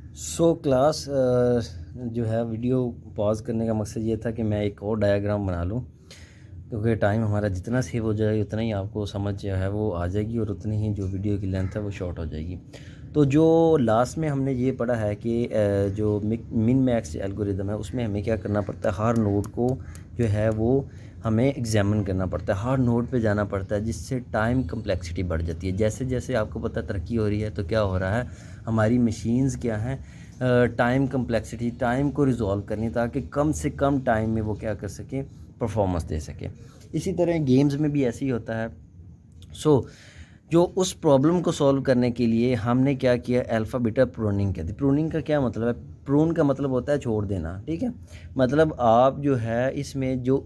Class जो है video pause करने का मकसद ये था कि मैं एक और डायग्राम बना लूँ, क्योंकि टाइम हमारा जितना सेव हो जाएगा उतना ही आपको समझ जो है वो आ जाएगी और उतनी ही जो वीडियो की लेंथ है वो शॉर्ट हो जाएगी। तो जो लास्ट में हमने ये पढ़ा है कि जो मिन मैक्स एल्गोरिदम है उसमें हमें क्या करना पड़ता है, हर नोड को जो है वो हमें एग्जामिन करना पड़ता है, हर नोड पे जाना पड़ता है, जिससे टाइम कम्प्लेक्सिटी बढ़ जाती है। जैसे जैसे आपको पता तरक्की हो रही है तो क्या हो रहा है, हमारी मशीन्स क्या हैं, टाइम कम्प्लेक्सिटी, टाइम को रिजॉल्व करनी ताकि कम से कम टाइम में वो क्या कर सकें, परफॉर्मेंस दे सकें। इसी तरह गेम्स में भी ऐसे ही होता है। जो उस प्रॉब्लम को सॉल्व करने के लिए हमने क्या किया, अल्फ़ा बीटा प्रूनिंग कहते हैं। प्रूनिंग का क्या मतलब है, प्रून का मतलब होता है छोड़ देना, ठीक है। मतलब आप जो है इसमें जो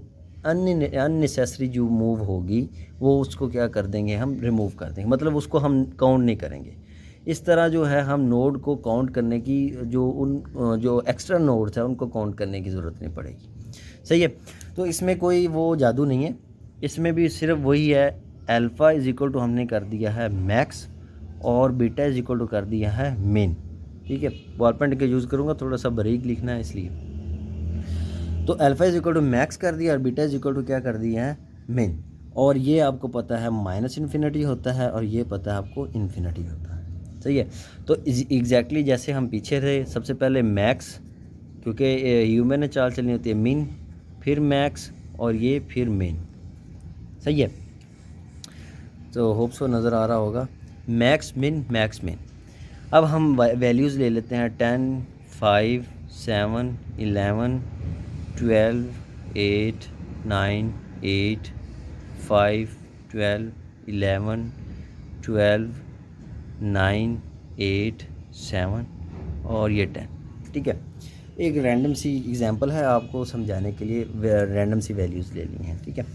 अननेसेसरी जो मूव होगी वो उसको क्या कर देंगे, हम रिमूव कर देंगे, मतलब उसको हम काउंट नहीं करेंगे। इस तरह जो है हम नोड को काउंट करने की, जो एक्स्ट्रा नोड्स हैं उनको काउंट करने की ज़रूरत नहीं पड़ेगी। सही है। तो इसमें कोई वो जादू नहीं है, इसमें भी सिर्फ वही है, अल्फ़ा इज इक्वल टू हमने कर दिया है मैक्स और बीटा इज इक्वल टू कर दिया है मिन। ठीक है, बॉल पेन का यूज़ करूँगा, थोड़ा सा बारीक लिखना है इसलिए। तो alpha is equal to max कर दिया और बीटा इज इक्वल टू क्या कर दिया है, मिन। और ये आपको पता है माइनस इन्फिनिटी होता है और ये पता है आपको इन्फिनिटी होता है। सही है। तो एग्जैक्टली जैसे हम पीछे थे, सबसे पहले मैक्स, क्योंकि ह्यूमन में चाल चलनी होती है, मिन फिर मैक्स और ये फिर मिन। सही है। तो होप सो नज़र आ रहा होगा, मैक्स मिन मैक्स मिन। अब हम वैल्यूज़ ले लेते हैं, 10, 5, 7, 11, 12, 8, 9, 8, 5, 12, 11, 12, 9, 8, 7 और ये 10। ठीक है, एक रैंडम सी एग्जांपल है आपको समझाने के लिए, रैंडम सी वैल्यूज़ ले ली हैं। ठीक है,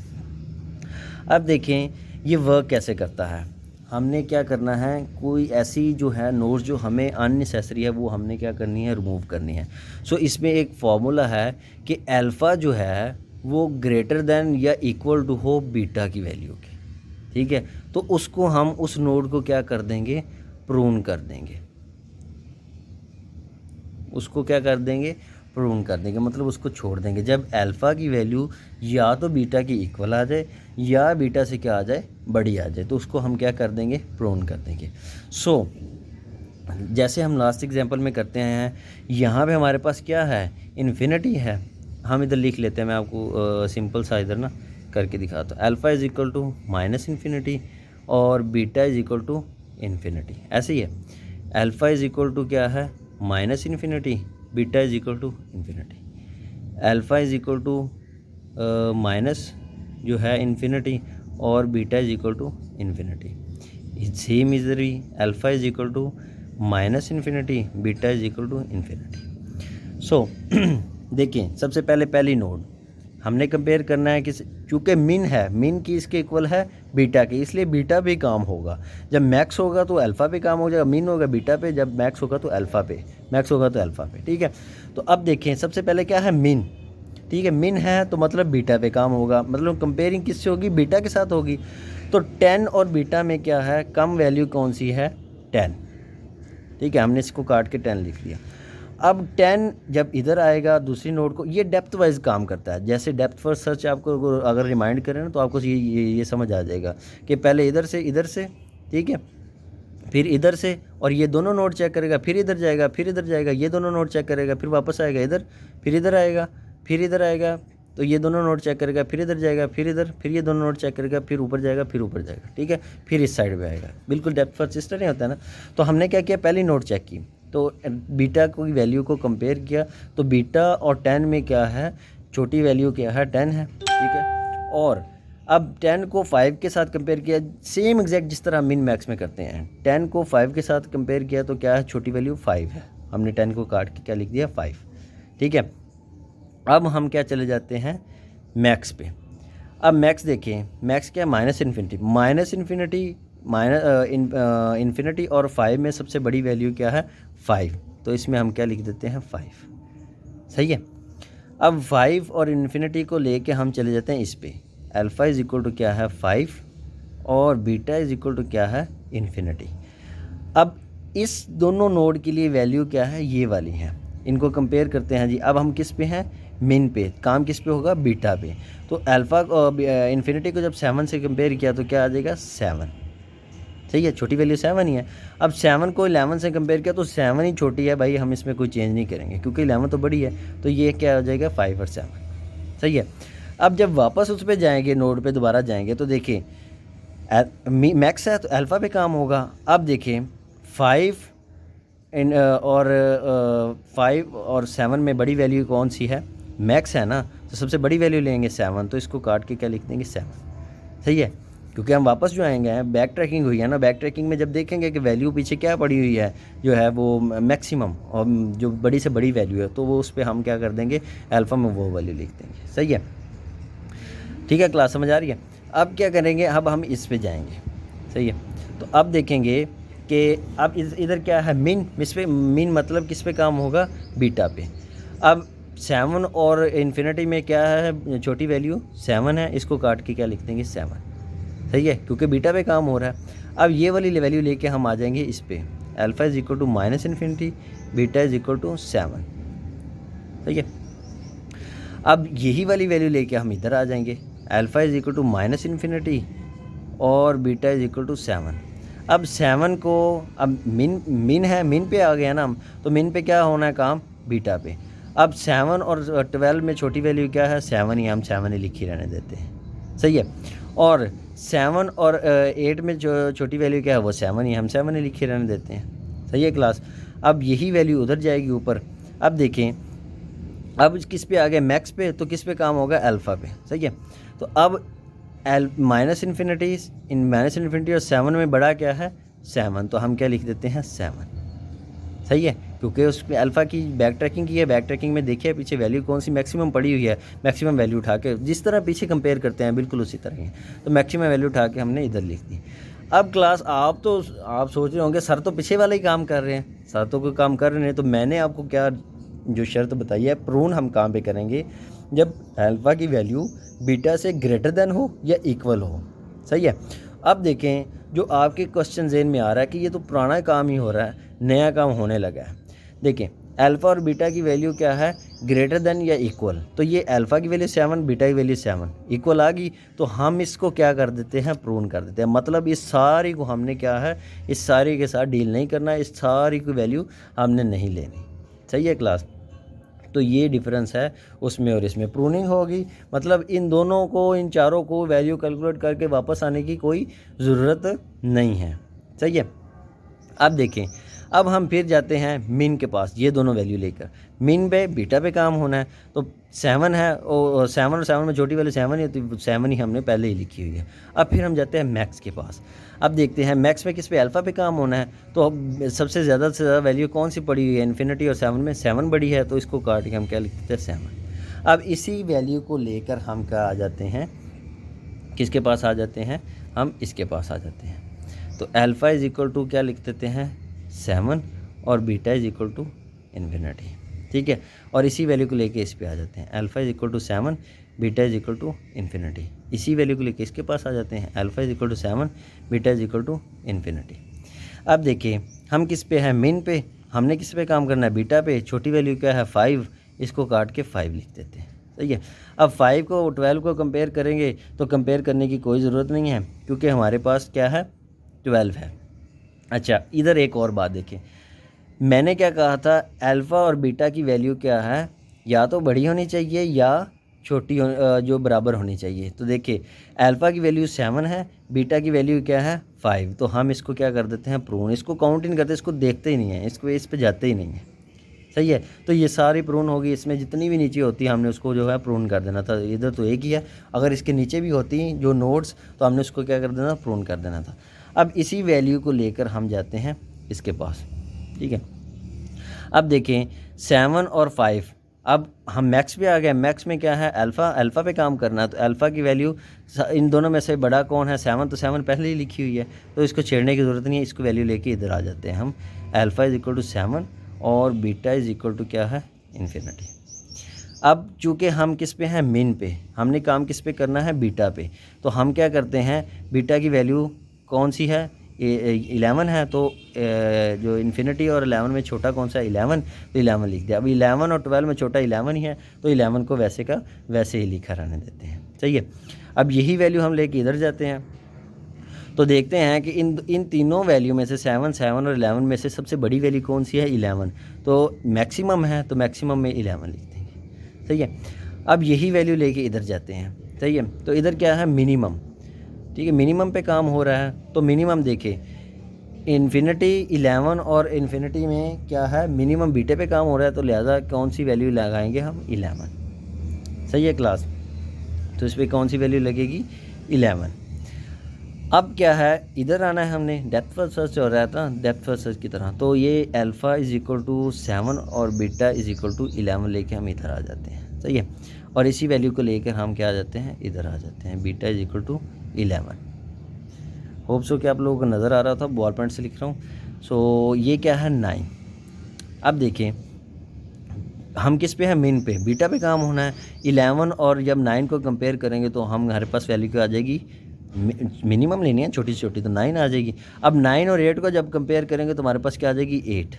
अब देखें ये वर्क कैसे करता है। हमने क्या करना है, कोई ऐसी जो है नोट्स जो हमें अननेसेसरी है वो हमने क्या करनी है, रिमूव करनी है। इसमें एक फार्मूला है कि अल्फ़ा जो है वो ग्रेटर देन या इक्वल टू हो बीटा की वैल्यू के। ठीक है, तो उसको हम उस नोड को क्या कर देंगे, प्रून कर देंगे। उसको क्या कर देंगे, प्रून कर देंगे, मतलब उसको छोड़ देंगे जब अल्फ़ा की वैल्यू या तो बीटा की इक्वल आ जाए या बीटा से क्या आ जाए, बड़ी आ जाए, तो उसको हम क्या कर देंगे, प्रून कर देंगे। जैसे हम लास्ट एग्जांपल में करते हैं, यहाँ पे हमारे पास क्या है, इन्फिनिटी है। हम इधर लिख लेते हैं, मैं आपको सिंपल सा इधर ना करके दिखाता हूँ। Alpha is equal to minus infinity और beta is equal to infinity, ऐसे ही है। अल्फ़ा इज़ इक्वल टू क्या है, minus infinity, beta is equal to infinity. Alpha is equal to minus जो है इन्फिनिटी और beta is equal to infinity. Same इधर भी alpha is equal to minus infinity, beta is equal to infinity. देखिए सबसे पहले पहली नोड हमने कंपेयर करना है किस, चूँकि मिन है, मिन की इसके इक्वल है बीटा के, इसलिए बीटा पे काम होगा। जब मैक्स होगा तो अल्फ़ा पे काम हो जाएगा, मिन होगा बीटा पे, जब मैक्स होगा तो अल्फ़ा पे, मैक्स होगा तो अल्फ़ा पे। ठीक है, तो अब देखें सबसे पहले क्या है, मिन। ठीक है, मिन है तो मतलब बीटा पे काम होगा, मतलब कंपेयरिंग किससे होगी, बीटा के साथ होगी। तो 10 और बीटा में क्या है, कम वैल्यू कौन सी है, 10। ठीक है, हमने इसको काट के 10 लिख लिया। अब 10 जब इधर आएगा दूसरी नोड को, ये डेप्थ वाइज काम करता है। जैसे डेप्थ फर्स्ट सर्च आपको अगर रिमाइंड करें ना तो आपको ये समझ आ जाएगा कि पहले इधर से, ठीक है, फिर इधर से, और ये दोनों नोड चेक करेगा, फिर इधर जाएगा, फिर इधर जाएगा, ये दोनों नोड चेक करेगा, फिर वापस आएगा इधर, फिर इधर आएगा, फिर इधर आएगा, तो ये दोनों नोड चेक करेगा, फिर इधर जाएगा, फिर इधर, फिर ये दोनों नोड चेक करेगा, फिर ऊपर जाएगा, फिर ऊपर जाएगा। ठीक है, फिर इस साइड पे आएगा, बिल्कुल डेप्थ फर्स्ट सिस्टर नहीं होता है ना। तो हमने क्या किया, पहली नोड चेक की तो बीटा की वैल्यू को कंपेयर किया, तो बीटा और 10 में क्या है, छोटी वैल्यू क्या है, 10 है। ठीक है, और अब 10 को 5 के साथ कंपेयर किया, सेम एग्जैक्ट जिस तरह मिन मैक्स में करते हैं। 10 को 5 के साथ कंपेयर किया तो क्या है, छोटी वैल्यू 5 है, हमने 10 को काट के क्या लिख दिया, 5। ठीक है, अब हम क्या चले जाते हैं मैक्स पे। अब मैक्स देखें, मैक्स क्या है, माइनस इन्फिनिटी, इन्फिनिटी और 5 में सबसे बड़ी वैल्यू क्या है, 5, तो इसमें हम क्या लिख देते हैं, 5। सही है। अब 5 और इन्फिनिटी को लेके हम चले जाते हैं इस पे, अल्फ़ा इज़ इक्वल टू क्या है, 5 और बीटा इज़ इक्वल टू क्या है, इन्फिनिटी। अब इस दोनों नोड के लिए वैल्यू क्या है, ये वाली है। इनको कंपेयर करते हैं जी। अब हम किस पे हैं, मिन पे। काम किस पे होगा, बीटा पे। तो अल्फ़ा इन्फिनिटी को जब 7 से कंपेयर किया तो क्या आ जाएगा, 7। सही है, छोटी वैल्यू 7 ही है। अब 7 को 11 से कंपेयर किया तो 7 ही छोटी है भाई, हम इसमें कोई चेंज नहीं करेंगे क्योंकि 11 तो बड़ी है। तो ये क्या हो जाएगा, 5 और 7। सही है। अब जब वापस उस पर जाएंगे, नोड पे दोबारा जाएंगे तो देखिए मैक्स है तो अल्फ़ा पे काम होगा। अब देखिए 5 और 5 और 7 में बड़ी वैल्यू कौन सी है, मैक्स है ना, तो सबसे बड़ी वैल्यू लेंगे 7, तो इसको काट के क्या लिख देंगे, 7। सही है, क्योंकि हम वापस जो आएंगे हैं, बैक ट्रैकिंग हुई है ना, बैक ट्रैकिंग में जब देखेंगे कि वैल्यू पीछे क्या पड़ी हुई है जो है वो मैक्सिमम, और जो बड़ी से बड़ी वैल्यू है तो वो उस पर हम क्या कर देंगे, अल्फ़ा में वो वैल्यू लिख देंगे। सही है, ठीक है, क्लास समझ आ रही है। अब क्या करेंगे, अब हम इस पे जाएंगे। सही है, तो अब देखेंगे कि अब इधर क्या है, मिन, इस पे मिन मतलब किस पे काम होगा, बीटा पे। अब 7 और इन्फिनिटी में क्या है, छोटी वैल्यू 7 है, इसको काट के क्या लिख देंगे, 7। सही है, क्योंकि बीटा पे काम हो रहा है। अब ये वाली वैल्यू लेके हम आ जाएंगे इस पे, alpha is equal to minus infinity, beta is equal to 7। सही है, अब यही वाली वैल्यू लेके हम इधर आ जाएंगे, alpha is equal to minus infinity और बीटा इज इक्वल टू 7। अब 7 को, अब मिन है, मिन पे आ गया ना हम, तो मिन पे क्या होना है काम, बीटा पे। अब 7 और 12 में छोटी वैल्यू क्या है, 7 ही, हम 7 ही लिखी रहने देते हैं। सही है, और 7 और 8 में जो छोटी वैल्यू क्या है वो 7 ही, हम 7 ही लिखे रहने देते हैं। सही है क्लास। अब यही वैल्यू उधर जाएगी ऊपर। अब देखें, अब किस पे आ गया, मैक्स पे, तो किस पे काम होगा, अल्फ़ा पे। सही है, तो अब माइनस इन्फिनिटी और 7 में बड़ा क्या है, 7, तो हम क्या लिख देते हैं, 7। सही है, क्योंकि उस पर अल्फ़ा की बैक ट्रैकिंग की है, बैक ट्रैकिंग में देखिए पीछे वैल्यू कौन सी मैक्सिमम पड़ी हुई है, मैक्सिमम वैल्यू उठा के जिस तरह पीछे कंपेयर करते हैं बिल्कुल उसी तरह ही, तो मैक्सिमम वैल्यू उठा के हमने इधर लिख दी। अब क्लास आप सोच रहे होंगे सर तो पीछे वाला ही काम कर रहे हैं, सर तो कोई काम कर रहे हैं, तो मैंने आपको क्या जो शर्त बताई है, प्रून हम काम पे करेंगे जब अल्फ़ा की वैल्यू बीटा से ग्रेटर देन हो या इक्वल हो। सही है, अब देखें जो आपके क्वेश्चन ज़हन में आ रहा है कि ये तो पुराना काम ही हो रहा है, नया काम होने लगा है। देखें अल्फ़ा और बीटा की वैल्यू क्या है, ग्रेटर देन या इक्वल, तो ये अल्फ़ा की वैल्यू 7, बीटा की वैल्यू 7 इक्वल आ गई, तो हम इसको क्या कर देते हैं, प्रून कर देते हैं। मतलब इस सारी को हमने क्या है, इस सारी के साथ डील नहीं करना, इस सारी की वैल्यू हमने नहीं लेनी। सही है क्लास, तो ये डिफरेंस है उसमें और इसमें। प्रूनिंग होगी मतलब इन दोनों को, इन चारों को वैल्यू कैलकुलेट करके वापस आने की कोई ज़रूरत नहीं है। सही है, अब देखें, अब हम फिर जाते हैं मिन के पास, ये दोनों वैल्यू लेकर मिन पे बीटा पे काम होना है, तो 7 है, और 7 और 7 में छोटी वैल्यू 7 ही होती, 7 ही हमने पहले ही लिखी हुई है। अब फिर हम जाते हैं मैक्स के पास। अब देखते हैं मैक्स में किस पे, अल्फ़ा पे काम होना है, तो अब सबसे ज़्यादा से ज़्यादा वैल्यू कौन सी पड़ी हुई है, इन्फिनिटी और 7 में 7 बड़ी है, तो इसको काट के हम क्या लिखते हैं, 7। अब इसी वैल्यू को लेकर हम क्या आ जाते हैं, किसके पास आ जाते हैं, हम इसके पास आ जाते हैं। तो अल्फ़ा इज इक्वल टू क्या लिख देते हैं, 7 और beta is equal to infinity. ठीक है, और इसी वैल्यू को लेके इस पे आ जाते हैं, alpha is equal to 7, beta is equal to infinity. इसी वैल्यू को लेके इसके पास आ जाते हैं, alpha is equal to 7, beta is equal to infinity. अब देखिए हम किस पे हैं, मिन पे, हमने किस पे काम करना है, बीटा पे। छोटी वैल्यू क्या है, 5, इसको काट के 5 लिख देते हैं। सही है, अब 5 को 12 को कंपेयर करेंगे तो कंपेयर करने की कोई ज़रूरत नहीं है क्योंकि हमारे पास क्या है, 12 है। अच्छा, इधर एक और बात देखें, मैंने क्या कहा था, अल्फ़ा और बीटा की वैल्यू क्या है, या तो बड़ी होनी चाहिए या छोटी जो बराबर होनी चाहिए। तो देखिए अल्फ़ा की वैल्यू 7 है, बीटा की वैल्यू क्या है, 5, तो हम इसको क्या कर देते हैं, प्रून। इसको काउंट ही नहीं करते, इसको देखते ही नहीं है, इसको इस पे जाते ही नहीं है। सही है, तो ये सारी प्रून होगी, इसमें जितनी भी नीचे होती है हमने उसको जो है प्रून कर देना था। इधर तो एक ही है, अगर इसके नीचे भी होती जो नोट्स तो हमने उसको क्या कर देना, प्रून कर देना था। अब इसी वैल्यू को लेकर हम जाते हैं इसके पास। ठीक है, अब देखें 7 और 5, अब हम मैक्स पे आ गए। मैक्स में क्या है, अल्फ़ा पे काम करना है, तो अल्फ़ा की वैल्यू इन दोनों में से बड़ा कौन है, 7, तो 7 पहले ही लिखी हुई है, तो इसको छेड़ने की ज़रूरत नहीं है। इसको वैल्यू लेके इधर आ जाते हैं हम, अल्फ़ा इज इक्वल टू 7 और बीटा इज इक्वल टू क्या है, इन्फिनिटी। अब चूँकि हम किस पे हैं, मिन पे, हमने काम किस पे करना है, बीटा पे, तो हम क्या करते हैं, बीटा की वैल्यू कौन सी है, 11 है, तो जो इन्फिनिटी और 11 में छोटा कौन सा है 11, तो 11 लिख दिया। अब 11 और 12 में छोटा 11 ही है, तो 11 को वैसे का वैसे ही लिखा रहने देते हैं। सही है। अब यही वैल्यू हम लेके इधर जाते हैं, तो देखते हैं कि इन तीनों वैल्यू में से 7, 7 और 11 में से सबसे बड़ी वैल्यू कौन सी है 11, तो मैक्सिमम है, तो मैक्सिमम में 11 लिख देंगे। सही है। अब यही वैल्यू लेके इधर जाते हैं। सही है। तो इधर क्या है मिनिमम, ठीक है, मिनिमम पे काम हो रहा है, तो मिनिमम देखें इन्फिनिटी 11 और इन्फिनिटी में क्या है मिनिमम बीटे पे काम हो रहा है, तो लिहाजा कौन सी वैल्यू लगाएंगे हम 11। सही है क्लास। तो इस पर कौन सी वैल्यू लगेगी 11। अब क्या है इधर आना है, हमने डेप्थ फर्स्ट सर्च हो रहा था डेप्थ फर्स्ट सर्च की तरह, तो ये अल्फ़ा इज़ इक्वल टू 7 और बीटा इज़ इक्वल टू 11 लेके हम इधर आ जाते हैं। सही है। और इसी वैल्यू को लेकर हम क्या आ जाते हैं इधर आ जाते हैं, beta is equal to 11। Hope so कि आप लोगों को नज़र आ रहा था, बॉल पॉइंट से लिख रहा हूँ। सो ये क्या है 9। अब देखिए हम किस पे हैं मिन पे, बीटा पे काम होना है। 11 और जब 9 को कंपेयर करेंगे तो हमारे पास वैल्यू क्या आ जाएगी, मिनिमम लेनी है छोटी से छोटी, तो 9 आ जाएगी। अब 9 और 8 को जब कंपेयर करेंगे तो हमारे पास क्या आ जाएगी 8।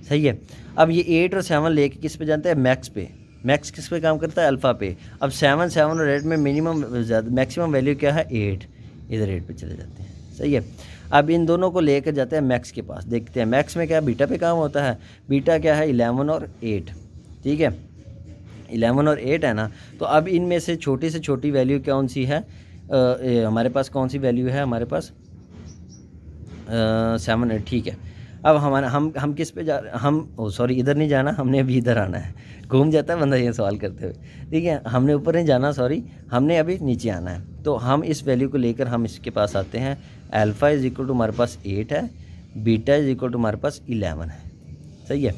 सही है। अब ये 8 और 7 लेके किस पे जानते हैं मैक्स पे, मैक्स किस पे काम करता है अल्फ़ा पे। अब 7, 7 और 8 में मिनिमम मैक्सिमम वैल्यू क्या है 8, इधर 8 पे चले जाते हैं। सही है। अब इन दोनों को लेकर जाते हैं मैक्स के पास, देखते हैं मैक्स में क्या बीटा पे काम होता है। बीटा क्या है 11 और 8, ठीक है 11 और 8 है ना। तो अब इनमें से छोटी से छोटी वैल्यू कौन सी है, हमारे पास कौन सी वैल्यू है हमारे पास 7, 8, ठीक है। अब हमारा हम किस पे जा हम सॉरी इधर नहीं जाना, हमने अभी इधर आना है, घूम जाता है बंदा ये सवाल करते हुए। ठीक है, हमने ऊपर नहीं जाना, सॉरी हमने अभी नीचे आना है। तो हम इस वैल्यू को लेकर हम इसके पास आते हैं। अल्फ़ा इज़ इक्वल टू हमारे पास 8 है, बीटा इज़ इक्वल टू हमारे पास 11 है। सही है।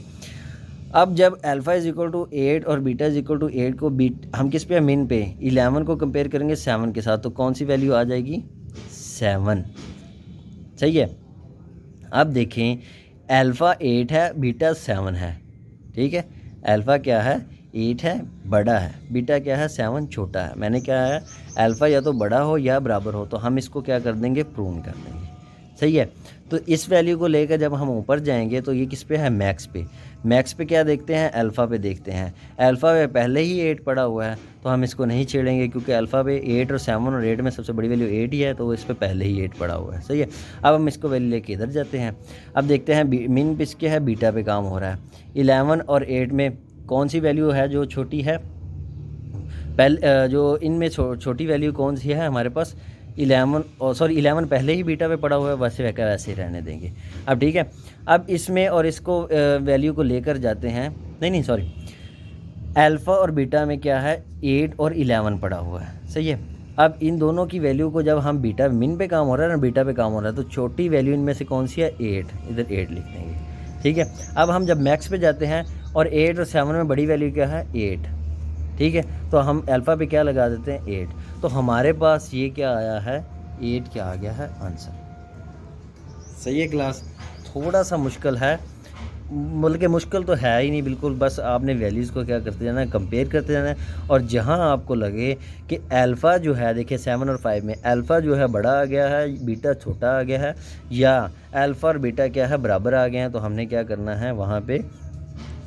अब जब अल्फ़ा इज़ इक्वल टू 8 और बीटा इज़ इक्वल टू 8 को हम किस पे मिन पे 11 को कंपेयर करेंगे 7 के साथ, तो कौन सी वैल्यू आ जाएगी 7। सही है। अब देखें अल्फ़ा 8 है, बीटा 7 है। ठीक है, अल्फ़ा क्या है 8 है बड़ा है, बीटा क्या है 7 छोटा है। मैंने क्या है अल्फ़ा या तो बड़ा हो या बराबर हो, तो हम इसको क्या कर देंगे प्रूव कर देंगे। सही है। तो इस वैल्यू को लेकर जब हम ऊपर जाएंगे तो ये किस पे है मैक्स पे। मैक्स पे क्या देखते हैं अल्फ़ा पे देखते हैं। अल्फ़ा पे पहले ही 8 पड़ा हुआ है तो हम इसको नहीं छेड़ेंगे, क्योंकि अल्फ़ा पे 8 और 7 और 8 में सबसे बड़ी वैल्यू 8 ही है, तो इस पे पहले ही 8 पड़ा हुआ है। सही है। अब हम इसको वैल्यू लेके इधर जाते हैं। अब देखते हैं मिन किसके है बीटा पे काम हो रहा है। 11 और 8 में कौन सी वैल्यू है जो छोटी है, पहले जो इनमें छोटी वैल्यू कौन सी है हमारे पास 11 पहले ही बीटा पे पड़ा हुआ है, वैसे ही रहने देंगे। अब ठीक है, अब इसमें और इसको वैल्यू को लेकर जाते हैं, नहीं सॉरी अल्फ़ा और बीटा में क्या है 8 और 11 पड़ा हुआ है। सही है। अब इन दोनों की वैल्यू को जब हम बीटा मिन पे काम हो रहा है ना बीटा पे काम हो रहा है, तो छोटी वैल्यू इनमें से कौन सी है 8, इधर 8 लिख देंगे। ठीक है। अब हम जब मैक्स पे जाते हैं और 8 और 7 में बड़ी वैल्यू क्या है 8, ठीक है, तो हम अल्फ़ा पे क्या लगा देते हैं 8, तो हमारे पास ये क्या आया है 8 क्या आ गया है आंसर। सही है क्लास। थोड़ा सा मुश्किल है, बल्कि मुश्किल तो है ही नहीं बिल्कुल, बस आपने वैल्यूज़ को क्या करते जाना है कंपेयर करते जाना है, और जहां आपको लगे कि अल्फ़ा जो है देखिए 7 और 5 में अल्फ़ा जो है बड़ा आ गया है बीटा छोटा आ गया है, या अल्फ़ा और बीटा क्या है बराबर आ गए हैं, तो हमने क्या करना है वहाँ पे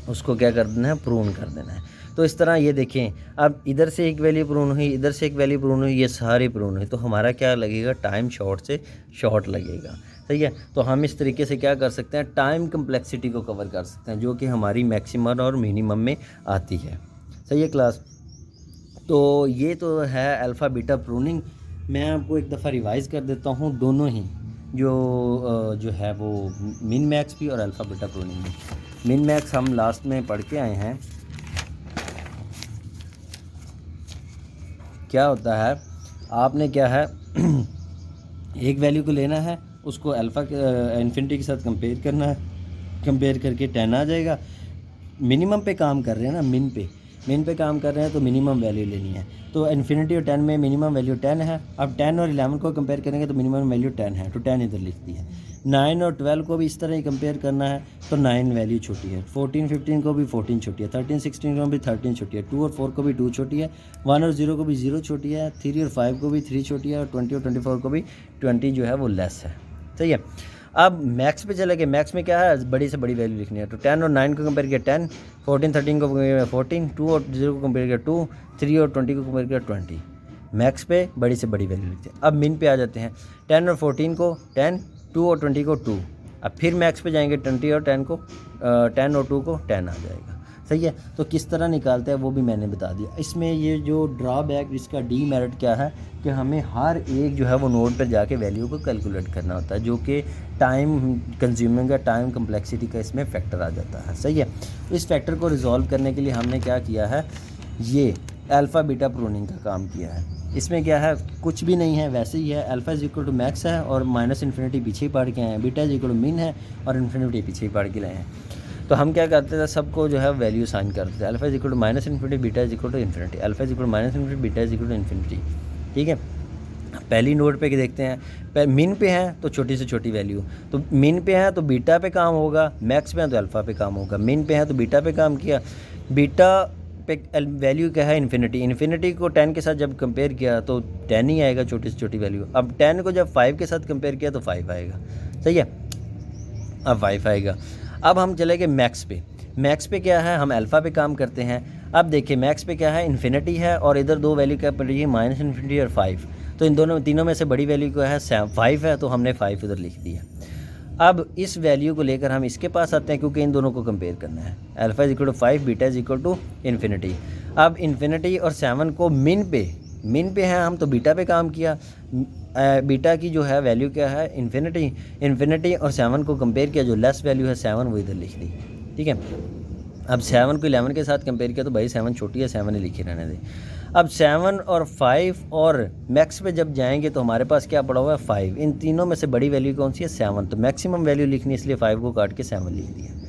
उसको क्या कर देना है प्रूव कर देना है। तो इस तरह ये देखें, अब इधर से एक वैल्यू प्रूव हुई, इधर से एक वैल्यू प्रूव हुई, ये सारी प्रूव हुई, तो हमारा क्या लगेगा टाइम शॉर्ट से शॉर्ट लगेगा। सही है। तो हम इस तरीके से क्या कर सकते हैं टाइम कम्प्लेक्सिटी को कवर कर सकते हैं, जो कि हमारी मैक्सिमम और मिनिमम में आती है। सही है क्लास। तो ये तो है अल्फ़ा बीटा प्रूनिंग। मैं आपको एक दफ़ा रिवाइज़ कर देता हूँ दोनों ही जो है वो मिन मैक्स भी और अल्फ़ा बीटा प्रूनिंग भी। मिन मैक्स हम लास्ट में पढ़ के आए हैं। क्या होता है आपने क्या है एक वैल्यू को लेना है, उसको अल्फ़ा इन्फिनिटी के साथ कंपेयर करना है, कंपेयर करके 10 आ जाएगा। मिनिमम पे काम कर रहे हैं ना, मिन पे काम कर रहे हैं तो मिनिमम वैल्यू लेनी है। तो इन्फिनिटी और 10 में मिनिमम वैल्यू 10 है। अब 10 और 11 को कंपेयर करेंगे तो मिनिमम वैल्यू 10 है, तो 10 इधर लिख दी है। 9 और 12 को भी इस तरह ही कंपेयर करना है, तो 9 वैल्यू छोटी है। 14, 15 को भी 14 छोटी है। 13, 16 को भी 13 छोटी है। 2 और 4 को भी 2 छोटी है। 1 और 0 को भी 0 छोटी है। 3 और 5 को भी 3 छोटी है। और 20 और 24 को भी 20 जो है वो लेस है। सही है। अब मैक्स पे चले गए, मैक्स में क्या है, बड़ी से बड़ी वैल्यू लिखनी है। तो 10 और 9 को कंपेयर किया 10, 14 13 को कंपेयर किया 14, 2 और 0 को कंपेयर किया 2, 3 और 20 को कंपेयर किया 20। मैक्स पे बड़ी से बड़ी वैल्यू लिखते हैं। अब मिन पे आ जाते हैं, 10 और 14 को 10, 2 और 20 को 2। अब फिर मैक्स पे जाएंगे, 20 और 10 को 10 और 2 को 10 आ जाएगा। सही है। तो किस तरह निकालते हैं वो भी मैंने बता दिया। इसमें ये जो ड्रॉबैक, इसका डीमेरिट क्या है कि हमें हर एक जो है वो नोड पर जाके वैल्यू को कैलकुलेट करना होता है, जो कि टाइम कंज्यूमिंग है, टाइम कम्प्लेक्सिटी का इसमें फैक्टर आ जाता है। सही है। इस फैक्टर को रिजॉल्व करने के लिए हमने क्या किया है, ये अल्फ़ा बीटा प्रूनिंग का काम किया है। इसमें क्या है, कुछ भी नहीं है, वैसे ही है। Alpha is equal to max है और माइनस इन्फिनिटी पीछे ही पढ़ के आए हैं, बीटा इज इक्वल टू मिन है और इन्फिनिटी पीछे ही पढ़ के लाए हैं। तो हम क्या करते थे, सबको जो है वैल्यू साइन करते थे। Alpha is equal to minus infinity, beta is equal to infinity, alpha is equal to minus infinity, beta is equal to infinity. ठीक है। पहली नोड पे देखते हैं, मिन पे है तो छोटी से छोटी वैल्यू, तो मिन पे है तो बीटा पे काम होगा, मैक्स पे है तो अल्फ़ा पे काम होगा। मिन पे है तो बीटा पे काम किया, बीटा पे वैल्यू क्या है, इन्फिनिटी। इन्फिनिटी को 10 के साथ जब कंपेयर किया तो 10 ही आएगा, छोटी से छोटी वैल्यू। अब 10 को जब 5 के साथ कंपेयर किया तो 5 आएगा। सही है। अब 5 आएगा। अब हम चले गए मैक्स पे। मैक्स पे क्या है, हम अल्फ़ा पे काम करते हैं। अब देखिए मैक्स पे क्या है, इन्फिनिटी है और इधर दो वैल्यू क्या पड़ रही है, माइनस इन्फिनिटी और 5। तो इन दोनों तीनों में से बड़ी वैल्यू क्या है, 5 है, तो हमने 5 उधर लिख दिया। अब इस वैल्यू को लेकर हम इसके पास आते हैं, क्योंकि इन दोनों को कंपेयर करना है। Alpha is equal to 5, beta is equal to infinity. अब इन्फिनिटी और 7 को मिन पे है हम, तो बीटा पे काम किया। बीटा की जो है वैल्यू क्या है, इन्फिनिटी और 7 को कंपेयर किया, जो लेस वैल्यू है 7 वो इधर लिख दी। ठीक है। अब 7 को 11 के साथ कंपेयर किया तो भाई 7 छोटी है, 7 ही लिखी रहने दे। अब 7 और 5 और मैक्स पे जब जाएंगे तो हमारे पास क्या पड़ा हुआ है, 5। इन तीनों में से बड़ी वैल्यू कौन सी है, 7। तो मैक्सिमम वैल्यू लिखनी, इसलिए 5 को काट के 7 लिख दिया।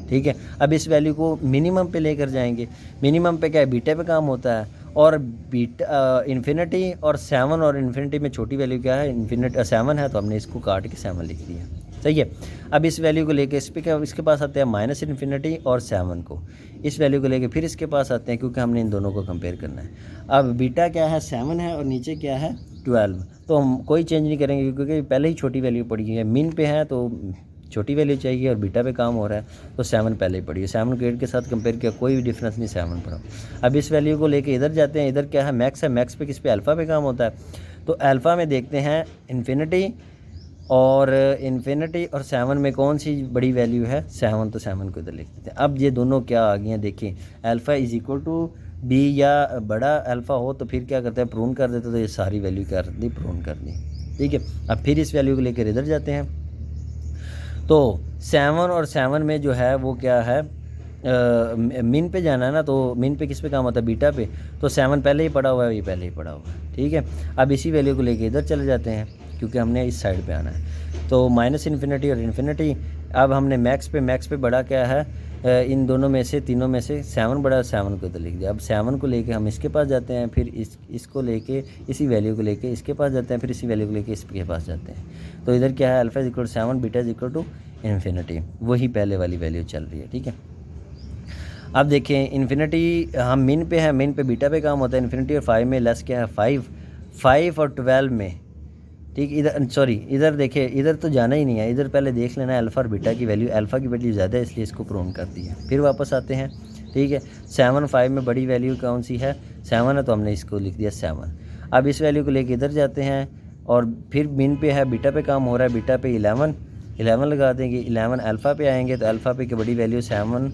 ठीक है। अब इस वैल्यू को मिनिमम पे लेकर जाएंगे। मिनिमम पे क्या है, बीटा पे काम होता है, और बीटा इन्फिनिटी और 7 और इन्फिनिटी में छोटी वैल्यू क्या है, इन्फिनिटी 7 है, तो हमने इसको काट के 7 लिख दिया। सही है। अब इस वैल्यू को लेके इस पे क्या, इसके पास आते हैं माइनस इन्फिनिटी और 7 को, इस वैल्यू को लेके फिर इसके पास आते हैं, क्योंकि हमने इन दोनों को कंपेयर करना है। अब बीटा क्या है, 7 है और नीचे क्या है, 12। तो हम कोई चेंज नहीं करेंगे, क्योंकि पहले ही छोटी वैल्यू पड़ी है। मिन पे है तो छोटी वैल्यू चाहिए और बीटा पे काम हो रहा है, तो 7 पहले ही पड़ी है। 7 को 8 के साथ कंपेयर किया, कोई भी डिफरेंस नहीं, 7 पड़ा। अब इस वैल्यू को लेके इधर जाते हैं, इधर क्या है, मैक्स है। मैक्स पे किस पे, अल्फ़ा पे काम होता है। तो अल्फ़ा में देखते हैं इन्फिनिटी और 7 में कौन सी बड़ी वैल्यू है, 7। तो 7 को इधर लिख देते हैं। अब ये दोनों क्या आ गई हैं, देखिए alpha is equal to B, या बड़ा अल्फ़ा हो तो फिर क्या करते हैं, प्रून कर देते, तो ये सारी वैल्यू क्या कर दी, प्रून कर दी। ठीक है। अब फिर इस वैल्यू को लेकर इधर जाते हैं, तो 7 और 7 में जो है वो क्या है, मिन पे जाना है ना, तो मिन पे किस पे काम होता है, बीटा पे। तो 7 पहले ही पड़ा हुआ है, ये पहले ही पड़ा हुआ है। ठीक है। अब इसी वैल्यू को लेके इधर चले जाते हैं, क्योंकि हमने इस साइड पे आना है। तो माइनस इन्फिनिटी और इन्फिनिटी। अब हमने मैक्स पे बड़ा क्या है, इन दोनों में से, तीनों में से 7 बड़ा, 7 को इधर लिख दिया। अब 7 को लेके हम इसके पास जाते हैं, फिर इसको लेके इसी वैल्यू को लेके इसके पास जाते हैं, फिर इसी वैल्यू को लेके इसके पास जाते हैं। तो इधर क्या है, alpha is equal to 7, beta is equal to infinity, वही पहले वाली वैल्यू चल रही है। ठीक है। अब देखें इन्फिनिटी, हम मिन पे है, मिन पे बीटा पे काम होता है। इन्फिनिटी और 5 में लेस क्या है, 5 और 12 में। ठीक। इधर सॉरी, इधर देखिए, इधर तो जाना ही नहीं है, इधर पहले देख लेना है अल्फ़ा और बीटा की वैल्यू। अल्फ़ा की वैल्यू ज़्यादा है, इसलिए इसको प्रूव कर दिया। फिर वापस आते हैं। ठीक है। 7 5 में बड़ी वैल्यू कौन सी है, 7 है, तो हमने इसको लिख दिया 7। अब इस वैल्यू को लेके इधर जाते हैं, और फिर मिन पे है, बीटा पे काम हो रहा है, बीटा पे 11 लगा देंगे। 11 अल्फ़ा पे आएंगे, तो अल्फ़ा पे की बड़ी वैल्यू 7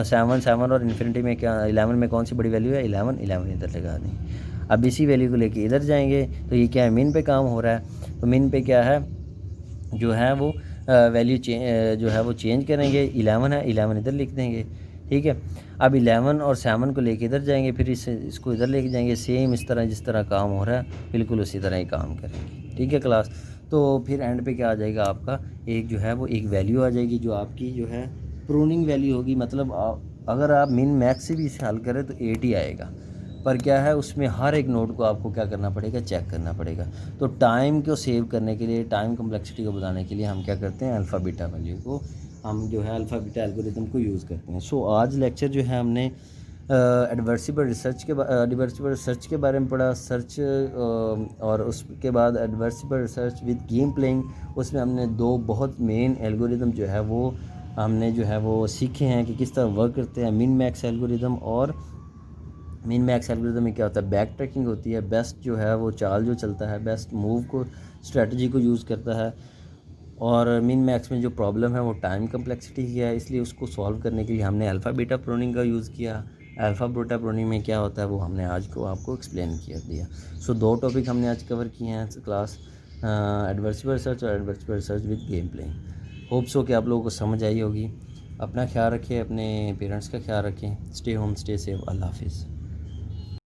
7 और इन्फिनिटी में क्या, 11 में कौन सी बड़ी वैल्यू है, 11 इधर लगा देंगे। अब इसी वैल्यू को लेके इधर जाएंगे, तो ये क्या है, मिन पे काम हो रहा है, तो मिन पे क्या है, जो है वो वैल्यू जो है वो चेंज करेंगे। 11 है, 11 इधर लिख देंगे। ठीक है। अब 11 और 7 को लेके इधर जाएंगे, फिर इसको इधर लेके जाएंगे। सेम इस तरह जिस तरह काम हो रहा है, बिल्कुल उसी तरह ही काम करेंगे। ठीक है क्लास। तो फिर एंड पे क्या आ जाएगा, आपका एक जो है वो एक वैल्यू आ जाएगी, जो आपकी जो है प्रूनिंग वैल्यू होगी। मतलब अगर आप मिन मैक्स से भी इसे हल करें तो 8 ही आएगा, पर क्या है, उसमें हर एक नोड को आपको क्या करना पड़ेगा, चेक करना पड़ेगा। तो टाइम को सेव करने के लिए, टाइम कम्प्लेक्सिटी को बताने के लिए हम क्या करते हैं, अल्फ़ा बीटा वैल्यू को हम जो है अल्फ़ा बीटा एल्गोरिथम को यूज़ करते हैं। सो आज लेक्चर जो है हमने एडवर्सिबल रिसर्च के बारे में पढ़ा, सर्च और उसके बाद एडवर्सिबल रिसर्च विद गेम प्लेइंग। उसमें हमने 2 बहुत मेन एल्गोरिदम जो है वो हमने जो है वो सीखे हैं कि किस तरह वर्क करते हैं। मिन मैक्स एल्गोरिदम, और मिन मैक्स एल्गोरिदम में क्या होता है, बैक ट्रैकिंग होती है, बेस्ट जो है वो चाल जो चलता है, बेस्ट मूव को, स्ट्रेटजी को यूज़ करता है। और मिन मैक्स में जो प्रॉब्लम है वो टाइम कम्प्लेक्सिटी की है, इसलिए उसको सॉल्व करने के लिए हमने अल्फ़ा बीटा प्रोनिंग का यूज़ किया। अल्फ़ा बीटा प्रोनिंग में क्या होता है वो हमने आज को आपको एक्सप्लेन किया दिया। सो 2 टॉपिक हमने आज कवर किए हैं क्लास, एडवर्सिबल रिसर्च और adversarial research with game playing. Hope so कि आप लोगों को समझ आई होगी। अपना ख्याल रखें, अपने पेरेंट्स का ख्याल रखें। Stay home, stay safe. अल्लाह हाफिज़।